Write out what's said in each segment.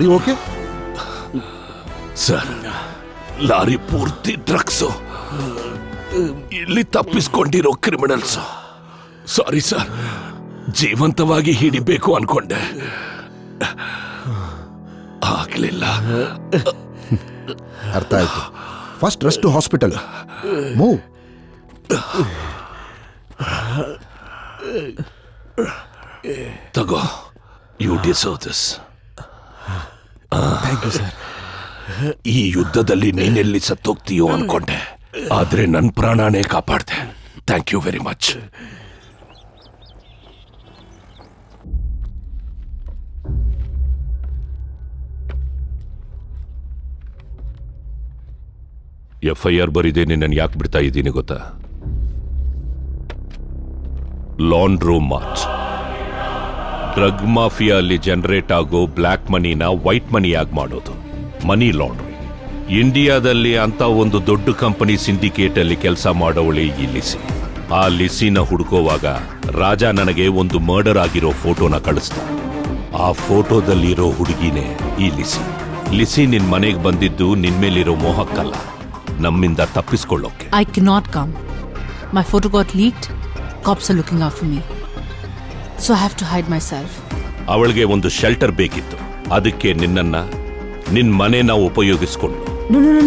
R you okay? Sir, lorry ಪೂರ್ತಿ drugs, ಇಲ್ಲಿ ತಪ್ಪಿಸ್ಕೊಂಡಿರೋ ಕ್ರಿಮಿನಲ್ಸ್. ಸಾರಿ ಸರ್, ಜೀವಂತವಾಗಿ ಹಿಡಿಬೇಕು ಅನ್ಕೊಂಡೆ, ಆಗ್ಲಿಲ್ಲ. ಅರ್ಥ ಆಯ್ತು. First rush to hospital. Move. ತಗೋ, you deserve this. Thank you sir. ಈ ಯುದ್ಧದಲ್ಲಿ ನೀನೆಲ್ಲಿ ಸತ್ತೋಗ್ತೀಯೋ ಅನ್ಕೊಂಡೆ, ಆದ್ರೆ ನನ್ನ ಪ್ರಾಣನೇ ಕಾಪಾಡ್ದೆ. Thank you very much. FIR ಬರೀದೆ ನಿನ್ನನ್ನು ಯಾಕೆ ಬಿಡ್ತಾ ಇದ್ದೀನಿ ಗೊತ್ತಾ? ಲಾಂಡ್ರೋ ಮಾರ್ಚ್, ಡ್ರಗ್ ಮಾಫಿಯಲ್ಲಿ ಜನರೇಟ್ ಆಗೋ ಬ್ಲ್ಯಾಕ್ ಮನಿನ ವೈಟ್ ಮನಿಯಾಗಿ ಮಾಡೋದು, ಮನಿ ಲಾಂಡ್ರಿಂಗ್. ಇಂಡಿಯಾದಲ್ಲಿ ಅಂತ ಒಂದು ದೊಡ್ಡ ಕಂಪನಿ ಸಿಂಡಿಕೇಟ್ ಅಲ್ಲಿ ಕೆಲಸ ಮಾಡೋವಳೆ ಈ ಲಿಸಿ. ಆ ಲಿಸಿನ ಹುಡುಕೋವಾಗ ರಾಜ ನನಗೆ ಒಂದು ಮರ್ಡರ್ ಆಗಿರೋ ಫೋಟೋನ ಕಳಿಸ್ದ. ಆ ಫೋಟೋದಲ್ಲಿರೋ ಹುಡುಗಿನೇ ಈ ಲಿಸಿ. ಲಿಸಿ ನಿನ್ ಮನೆಗೆ ಬಂದಿದ್ದು ನಿನ್ಮೇಲಿರೋ ಮೋಹಕ್ಕಲ್ಲ, ನಮ್ಮಿಂದ ತಪ್ಪಿಸ್ಕೊಳ್ಳೋಕೆ. I cannot come. My photo got leaked. Cops are looking out for me. So I have to hide myself. ಅವಳಿಗೆ ಒಂದು ಶೆಲ್ಟರ್ ಬೇಕಿತ್ತು, ಅದಕ್ಕೆ ನಿನ್ ಮನೆನ ಉಪಯೋಗಿಸ್ಕೊಂಡು.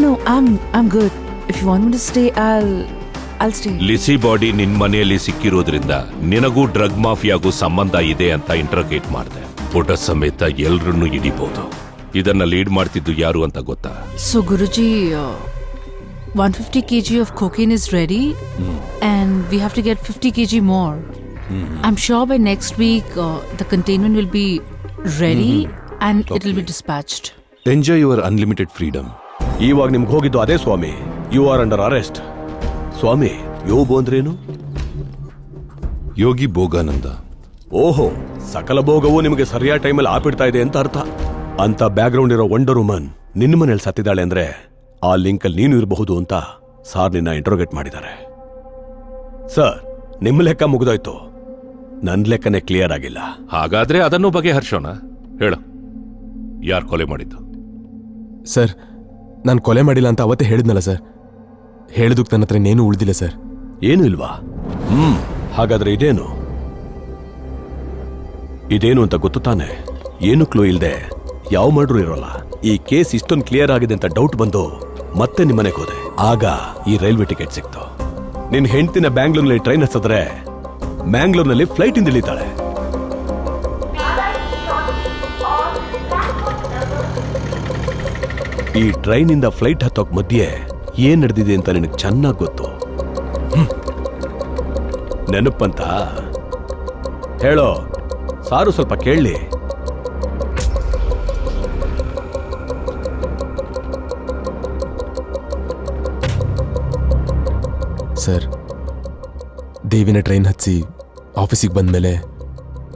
No. I'm good. If you want me to stay, I'll stay. ಲಿಸಿ body ನಿನ್ ಮನೆಯಲ್ಲಿ ಸಿಕ್ಕಿರೋದ್ರಿಂದ ನಿನಗೂ ಡ್ರಗ್ ಮಾಫಿಯಾಗೂ ಸಂಬಂಧ ಇದೆ ಅಂತ ಇಂಟ್ರೋಗೇಟ್ ಮಾಡಿದೆ. ಫೋಟೋ ಸಮೇತ ಎಲ್ರನ್ನೂ ಹಿಡಿಬಹುದು. ಇದನ್ನ ಲೀಡ್ ಮಾಡ್ತಿದ್ದು ಯಾರು ಅಂತ ಗೊತ್ತಾ? So Guruji, 150 kg of cocaine is ready, and we have to get 50 kg more. I'm sure by next week the containment will be ready and it will be dispatched. Enjoy your unlimited freedom. ಇವಾಗ ನಿಮ್ಗೆ ಹೋಗಿದ್ದು ಅದೇ ಸ್ವಾಮಿ. You are under arrest. ಸ್ವಾಮಿ, ಯೋಬು ಅಂದ್ರೇನು? ಯೋಗಿ ಭೋಗಾನಂದ. ಓಹೋ, ಸಕಲ ಭೋಗವು ನಿಮಗೆ ಸರಿಯಾದ ಟೈಮಲ್ಲಿ ಆಪಿಡ್ತಾ ಇದೆ ಅಂತ ಅರ್ಥ. ಅಂತ ಬ್ಯಾಕ್ಗ್ರೌಂಡ್ ಇರೋ ವಂಡರ್ ವುಮನ್ ನಿನ್ನ ಮನೇಲಿ ಸತ್ತಿದ್ದಾಳೆ ಅಂದ್ರೆ ಆ ಲಿಂಕಲ್ಲಿ ನೀನು ಇರಬಹುದು ಅಂತ ಸಾರ್ ನಿನ್ನ ಇಂಟ್ರೋಗೇಟ್ ಮಾಡಿದ್ದಾರೆ. ಸರ್, ನಿಮ್ಮ ಲೆಕ್ಕ ಮುಗಿದೋಯ್ತು, ನನ್ನ ಲೆಕ್ಕನೇ ಕ್ಲಿಯರ್ ಆಗಿಲ್ಲ. ಹಾಗಾದ್ರೆ ಅದನ್ನು ಬಗೆಹರಿಸೋಣ. ಹೇಳು, ಯಾರು ಕೊಲೆ ಮಾಡಿದ್ದು? ಸರ್, ನಾನು ಕೊಲೆ ಮಾಡಿಲ್ಲ ಅಂತ ಅವತ್ತೇ ಹೇಳಿದ್ನಲ್ಲ ಸರ್. ಹೇಳಿದಕ್ಕೆ ನನ್ನ ಹತ್ರ ಇನ್ನೇನು ಉಳಿದಿಲ್ಲ ಸರ್. ಏನು ಇಲ್ವಾ? ಹಾಗಾದ್ರೆ ಇದೇನು ಅಂತ ಗೊತ್ತು ತಾನೆ? ಏನು ಕ್ಲೂ ಇಲ್ದೆ ಯಾವ ಮರ್ಡರ್ ಇರೋಲ್ಲ. ಈ ಕೇಸ್ ಇಷ್ಟೊಂದು ಕ್ಲಿಯರ್ ಆಗಿದೆ ಅಂತ ಡೌಟ್ ಬಂದು ಮತ್ತೆ ನಿಮ್ಮನೆಗೆ ಹೋದೆ. ಆಗ ಈ ರೈಲ್ವೆ ಟಿಕೆಟ್ ಸಿಕ್ತು. ನಿನ್ ಹೆಂಡತಿನ ಬ್ಯಾಂಗ್ಳೂರ್ನಲ್ಲಿ ಟ್ರೈನ್ ಹತ್ತಿದ್ರೆ ಮ್ಯಾಂಗ್ಳೂರ್ನಲ್ಲಿ ಫ್ಲೈಟ್ ಇಂದ ಇಳಿತಾಳೆ. ಈ ಟ್ರೈನ್ ಇಂದ ಫ್ಲೈಟ್ ಹತ್ತೋಕ್ ಮಧ್ಯೆ ಏನ್ ನಡೆದಿದೆ ಅಂತ ನಿನಗೆ ಚೆನ್ನಾಗಿ ಗೊತ್ತು. ನೆನಪಂತ ಹೇಳೋ ಸಾರು, ಸ್ವಲ್ಪ ಕೇಳಲಿ. ಸರ್, ದೇವಿನ ಟ್ರೈನ್ ಹಚ್ಚಿ ಆಫೀಸಿಗೆ ಬಂದ್ಮೇಲೆ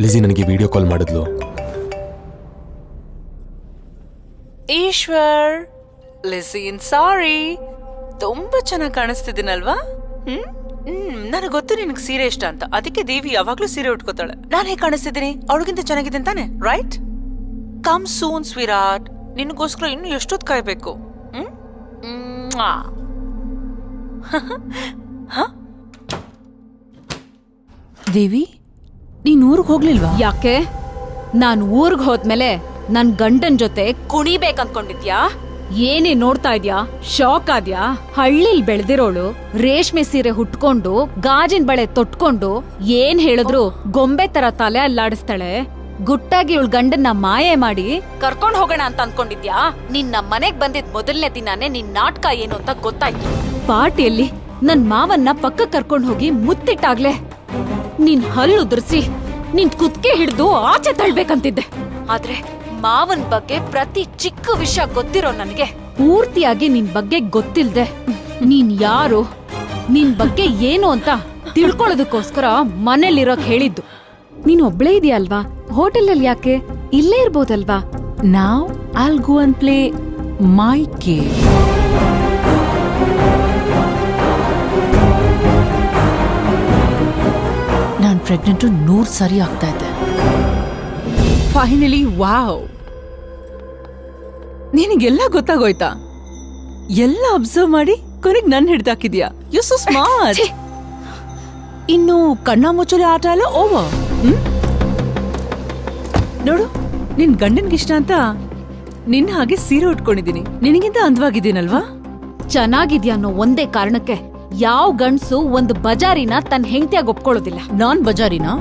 ಲಿಜಿ ನನಗೆ ವಿಡಿಯೋ ಕಾಲ್ ಮಾಡಿದ್ಲು. ಈಶ್ವರ್, ಲಿಸಿನ್ ಸಾರಿ. ತುಂಬಾ ಚೆನ್ನಾಗಿ ಕಾಣಿಸ್ತಿದ್ದೀನಲ್ವಾ? ನನಗೆ ಗೊತ್ತು ನಿನಗೆ ಸೀರೆ ಇಷ್ಟ ಅಂತ, ಅದಕ್ಕೆ ದೇವಿ ಯಾವಾಗ್ಲೂ ಸೀರೆ ಉಟ್ಕೋತಾಳೆ. ನಾನು ಹೇಗೆ ಕಾಣಿಸ್ತಿದ್ದೀನಿ? ಅವಳಿಗಿಂತ ಚೆನ್ನಾಗಿದೆ ತಾನೆ, ರೈಟ್? ಕಮ್ ಸೂನ್ ವಿರಾಟ್, ನಿನಗೋಸ್ಕರ ಇನ್ನು ಎಷ್ಟೊತ್ತು ಕಾಯ್ಬೇಕು? ದೇವಿ, ನೀನ್ ಊರಿಗೆ ಹೋಗ್ಲಿಲ್ವಾ? ಯಾಕೆ? ನಾನ್ ಊರ್ಗ್ ಹೋದ್ಮೇಲೆ ನನ್ ಗಂಡನ್ ಜೊತೆ ಕುಣಿಬೇಕಂದ್ಕೊಂಡಿದ್ಯಾ? ಏನೇ ನೋಡ್ತಾ ಇದ್ಯಾ? ಶಾಕ್ ಆದ್ಯಾ? ಹಳ್ಳಿಲ್ ಬೆಳ್ದಿರೋಳು ರೇಷ್ಮೆ ಸೀರೆ ಹುಟ್ಕೊಂಡು ಗಾಜಿನ ಬಳೆ ತೊಟ್ಕೊಂಡು ಏನ್ ಹೇಳಿದ್ರು ಗೊಂಬೆ ತರ ತಲೆ ಅಲ್ಲಾಡಿಸ್ತಾಳೆ. ಗುಟ್ಟಾಗಿ ಇವಳು ಗಂಡನ್ನ ಮಾಯೆ ಮಾಡಿ ಕರ್ಕೊಂಡ್ ಹೋಗೋಣ ಅಂತ ಅನ್ಕೊಂಡಿದ್ಯಾ? ನಿನ್ನ ಮನೆಗ್ ಬಂದಿದ್ ಮೊದಲನೇ ದಿನಾನೇ ನಿನ್ ನಾಟಕ ಏನು ಅಂತ ಗೊತ್ತಾಯ್ತು. ಪಾರ್ಟಿಯಲ್ಲಿ ನನ್ ಮಾವನ್ನ ಪಕ್ಕ ಕರ್ಕೊಂಡ್ ಹೋಗಿ ಮುತ್ತಿಟ್ಟಾಗ್ಲೆ ನಿನ್ ಹಲ್ಲು ಉದುರ್ಸಿ ನಿನ್ ಕುತ್ಕೆ ಹಿಡ್ದು ಆಚೆ ತಳ್ಬೇಕಂತಿದ್ದೆ. ಆದ್ರೆ ಮಾವನ್ ಬಗ್ಗೆ ಪ್ರತಿ ಚಿಕ್ಕ ವಿಷಯ ಗೊತ್ತಿರೋ ನನಗೆ ಪೂರ್ತಿಯಾಗಿ ನಿನ್ ಬಗ್ಗೆ ಗೊತ್ತಿಲ್ದೆ ನೀನ್ ಯಾರು, ನಿನ್ ಬಗ್ಗೆ ಏನು ಅಂತ ತಿಳ್ಕೊಳ್ಳೋದಕ್ಕೋಸ್ಕರ ಮನೇಲಿರೋಕ್ ಹೇಳಿದ್ದು. ನೀನ್ ಒಬ್ಳೇ ಇದೆಯಲ್ವಾ? ಹೋಟೆಲ್ ಯಾಕೆ? ಇಲ್ಲೇ ಇರ್ಬೋದಲ್ವಾ? Now I'll go and play my game. ನಾನ್ ಪ್ರೆಗ್ನೆಂಟ್ 100 ಸರಿ ಆಗ್ತಾ ಇದ್ದೆ. Finally, wow! ನಿನಗೆಲ್ಲ ಗೊತ್ತಾಗೋಯ್ತಾ? ಎಲ್ಲ ಅಬ್ಸರ್ವ್ ಮಾಡಿ ಕೊನೆಗೆ ನನ್ ಹಿಡ್ದಾಕಿದ್ಯಾ. You so smart. ಇನ್ನು ಕಣ್ಣ ಮುಚ್ಚಲೆ ಆಟ ಎಲ್ಲ ಓವರ್. ನೋಡು, ನಿನ್ ಗಂಡನ್ಗಿಷ್ಟ ಅಂತ ನಿನ್ನ ಹಾಗೆ ಸೀರೆ ಉಟ್ಕೊಂಡಿದೀನಿ. ನಿನಗಿಂತ ಅಂದವಾಗಿದ್ದೀನಲ್ವಾ? ಚೆನ್ನಾಗಿದ್ಯಾ ಅನ್ನೋ ಒಂದೇ ಕಾರಣಕ್ಕೆ ಯಾವ ಗಂಡ್ಸು ಒಂದು ಬಜಾರಿನ ತನ್ನ ಹೆಂಡತಿಯಾಗಿ ಒಪ್ಕೊಳ್ಳೋದಿಲ್ಲ. ನಾನ್ ಬಜಾರಿನಾ?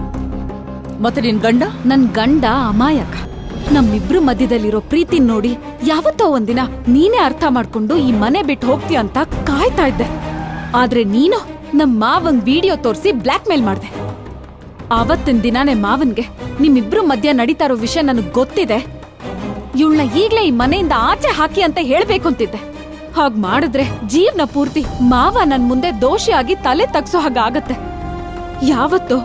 ಮತ್ತೆ ನಿನ್ ಗಂಡ? ನನ್ ಗಂಡ ಅಮಾಯಕ. ನಮ್ಮಿಬ್ರು ಮಧ್ಯದಲ್ಲಿರೋ ಪ್ರೀತಿ ನೋಡಿ ಯಾವತ್ತೋ ಒಂದಿನ ನೀನೇ ಅರ್ಥ ಮಾಡ್ಕೊಂಡು ಈ ಮನೆ ಬಿಟ್ಟು ಹೋಗ್ತೀಯ ಅಂತ ಕಾಯ್ತಾ ಇದ್ದೆ. ಆದ್ರೆ ನೀನು ನಮ್ ಮಾವಂಗ್ ವಿಡಿಯೋ ತೋರಿಸಿ ಬ್ಲಾಕ್ ಮೇಲ್ ಮಾಡ್ದೆ. ಆವತ್ತಿನ ದಿನಾನೇ ಮಾವನ್ಗೆ ನಿಮ್ಮಿಬ್ರು ಮಧ್ಯ ನಡೀತಾ ಇರೋ ವಿಷಯ ನನಗ್ ಗೊತ್ತಿದೆ, ಇವಳನ್ನ ಈಗ್ಲೇ ಈ ಮನೆಯಿಂದ ಆಚೆ ಹಾಕಿ ಅಂತ ಹೇಳ್ಬೇಕು ಅಂತಿದ್ದೆ. ಹಾಗ್ ಮಾಡಿದ್ರೆ ಜೀವನ ಪೂರ್ತಿ ಮಾವ ನನ್ ಮುಂದೆ ದೋಷಿಯಾಗಿ ತಲೆ ತಗ್ಸೋ ಹಾಗಾಗತ್ತೆ. ಯಾವತ್ತೋ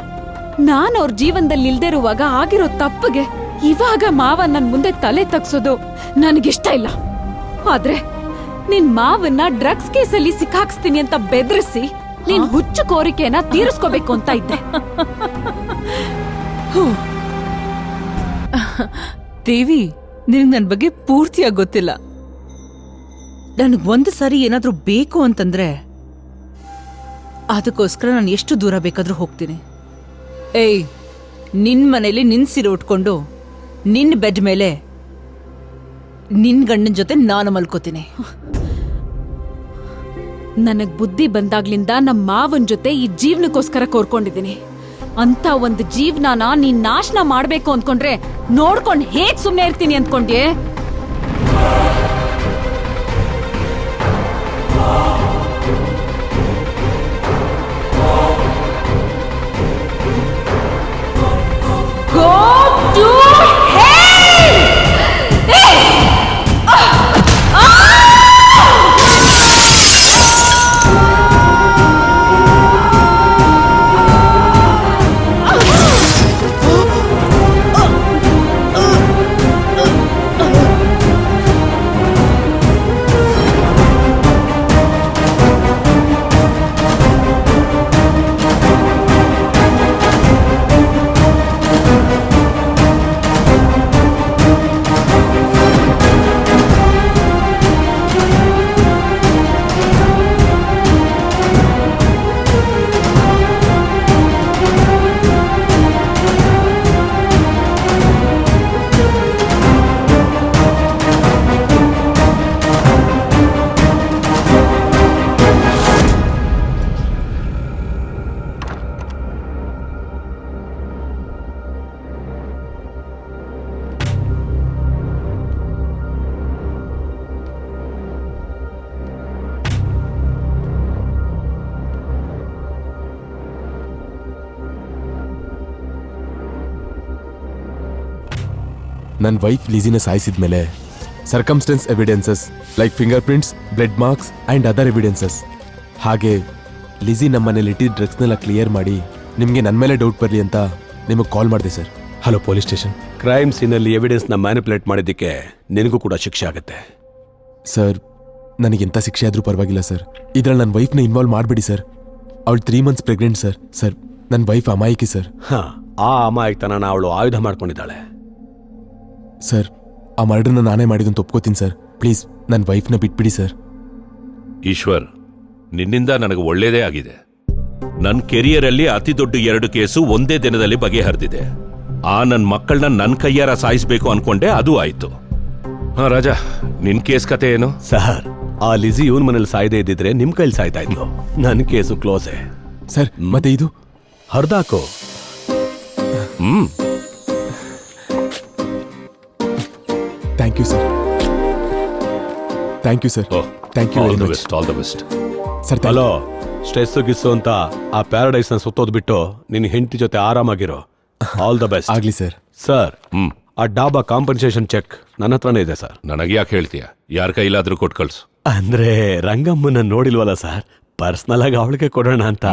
ನಾನ್ ಅವ್ರ ಜೀವನದಲ್ಲಿ ಇಲ್ದಿರುವಾಗ ಆಗಿರೋ ತಪ್ಪಿಗೆ ಇವಾಗ ಮಾವ ನನ್ ಮುಂದೆ ತಲೆ ತಗ್ಸೋದು ನನಗಿಷ್ಟ ಇಲ್ಲ. ಆದ್ರೆ ನಿನ್ ಮಾವನ್ನ ಡ್ರಗ್ಸ್ ಕೇಸಲ್ಲಿ ಸಿಕ್ಕಾಕ್ಸ್ತೀನಿ ಅಂತ ಬೆದರಿಸಿ ನೀನ್ ಹುಚ್ಚು ಕೋರಿಕೆನ ತೀರಿಸ್ಕೋಬೇಕು ಅಂತ ಇದ್ದೆ. ದೇವಿ, ನಿನಗ್ ನನ್ ಬಗ್ಗೆ ಪೂರ್ತಿಯಾಗಿ ಗೊತ್ತಿಲ್ಲ. ನನಗ್ ಒಂದು ಸಾರಿ ಏನಾದ್ರೂ ಬೇಕು ಅಂತಂದ್ರೆ ಅದಕ್ಕೋಸ್ಕರ ನಾನು ಎಷ್ಟು ದೂರ ಬೇಕಾದ್ರೂ ಹೋಗ್ತೀನಿ. ಏಯ್, ನಿನ್ ಮನೇಲಿ ನಿನ್ ಸೀರೆ ಉಟ್ಕೊಂಡು ನಿನ್ ಬೆಡ್ ಮೇಲೆ ನಿನ್ ಗಂಡನ ಜೊತೆ ನಾನು ಮಲ್ಕೋತೀನಿ. ನನಗ್ ಬುದ್ಧಿ ಬಂದಾಗ್ಲಿಂದ ನಮ್ ಮಾವನ್ ಜೊತೆ ಈ ಜೀವನಕ್ಕೋಸ್ಕರ ಕೋರ್ಕೊಂಡಿದ್ದೀನಿ. ಅಂತ ಒಂದು ಜೀವನನ ನೀನ್ ನಾಶನ ಮಾಡ್ಬೇಕು ಅಂದ್ಕೊಂಡ್ರೆ ನೋಡ್ಕೊಂಡ್ ಹೇಗ್ ಸುಮ್ನೆ ಇರ್ತೀನಿ ಅಂದ್ಕೊಂಡ್ಯೆ? Go to hell! ನನ್ನ ವೈಫ್ ಲಿಜಿನ ಸಾಯಿಸಿದ್ಮೇಲೆ circumstance evidences like finger prints, blood marks and other evidences, ಹಾಗೆ ಲಿಜಿ ನಮ್ಮನೇಲಿ ಇಟ್ಟಿದ್ದ ಡ್ರಗ್ಸ್ನೆಲ್ಲ ಕ್ಲಿಯರ್ ಮಾಡಿ ನಿಮಗೆ ನನ್ನ ಮೇಲೆ ಡೌಟ್ ಬರಲಿ ಅಂತ ನಿಮಗೆ ಕಾಲ್ ಮಾಡಿದೆ sir. Hello police station. Crime ಸೀನಲ್ಲಿ ಎವಿಡೆನ್ಸ್ನ ಮ್ಯಾನಿಪುಲೇಟ್ ಮಾಡಿದ್ದಕ್ಕೆ ನಿನಗೂ ಕೂಡ ಶಿಕ್ಷೆ ಆಗುತ್ತೆ. ಸರ್, ನನಗೆಂಥ ಶಿಕ್ಷೆ ಆದರೂ ಪರವಾಗಿಲ್ಲ ಸರ್. ಇದ್ರಲ್ಲಿ ನನ್ನ ವೈಫ್ನ ಇನ್ವಾಲ್ವ್ ಮಾಡಿಬಿಡಿ ಸರ್. ಅವಳು 3 months ಪ್ರೆಗ್ನೆಂಟ್ ಸರ್. ಸರ್, ನನ್ನ ವೈಫ್ ಅಮಾಯಕಿ ಸರ್. ಹಾ, ಆ ಅಮಾಯಕತನ ಅವಳು ಆಯುಧ ಮಾಡ್ಕೊಂಡಿದ್ದಾಳೆ. ಸರ್, ಆ ಮರ್ಡರ್ನ ನಾನೇ ಮಾಡಿದಂತ ಒಪ್ಕೋತೀನಿ ಸರ್. ಪ್ಲೀಸ್ ನನ್ನ ವೈಫ್ನ ಬಿಟ್ಬಿಡಿ ಸರ್. ಈಶ್ವರ್, ನಿನ್ನಿಂದ ನನಗೆ ಒಳ್ಳೇದೇ ಆಗಿದೆ. ನನ್ನ ಕೆರಿಯರಲ್ಲಿ ಅತಿ ದೊಡ್ಡ 2 ಕೇಸು ಒಂದೇ ದಿನದಲ್ಲಿ ಬಗೆಹರಿದಿದೆ. ಆ ನನ್ನ ಮಕ್ಕಳನ್ನ ನನ್ನ ಕೈಯಾರ ಸಾಯಿಸ್ಬೇಕು ಅನ್ಕೊಂಡೆ, ಅದು ಆಯ್ತು. ಹಾ ರಾಜಾ, ನಿನ್ ಕೇಸ್ ಕತೆ ಏನು? ಸರ್, ಆ ಲಿಜಿ ಇವನ್ ಮನೇಲಿ ಸಾಯ್ದೇ ಇದ್ದಿದ್ರೆ ನಿಮ್ ಕೈಲಿ ಸಾಯ್ತಾ ಇದ್ಲು. ನನ್ನ ಕೇಸು ಕ್ಲೋಸೆ. ಸರ್, ಮತ್ತೆ ಇದು ಹರ್ದಾಕು. Thank you sir. Thank you sir. Thank you very much. All the best. Sir, hello, stress ಗಿಸ್ಸು ಅಂತ ಆ ಪ್ಯಾರಡೈಸ್ನ ಸುತ್ತೋದ್ಬಿಟ್ಟು ನಿನ್ನ ಹೆಂಡತಿ ಜೊತೆ ಆರಾಮಾಗಿರೋ. All the best. ಆಗ್ಲಿ ಸರ್. ಸರ್, ಆ ಡಾಬಾ ಕಾಂಪನ್ಸೇಷನ್ ಚೆಕ್ ನನ್ನ ಹತ್ರನೇ ಇದೆ ಸರ್. ನನಗೆ ಯಾಕೆ ಹೇಳ್ತೀಯ? ಯಾರ ಕೈಲಾದ್ರೂ ಕೊಟ್ಟು ಕಳ್ಸು. ಅಂದ್ರೆ ರಂಗಮ್ಮನ ನೋಡಿಲ್ವಲ್ಲ ಸರ್, ಪರ್ಸನಲ್ ಆಗಿ ಅವಳಿಗೆ ಕೊಡೋಣ ಅಂತ.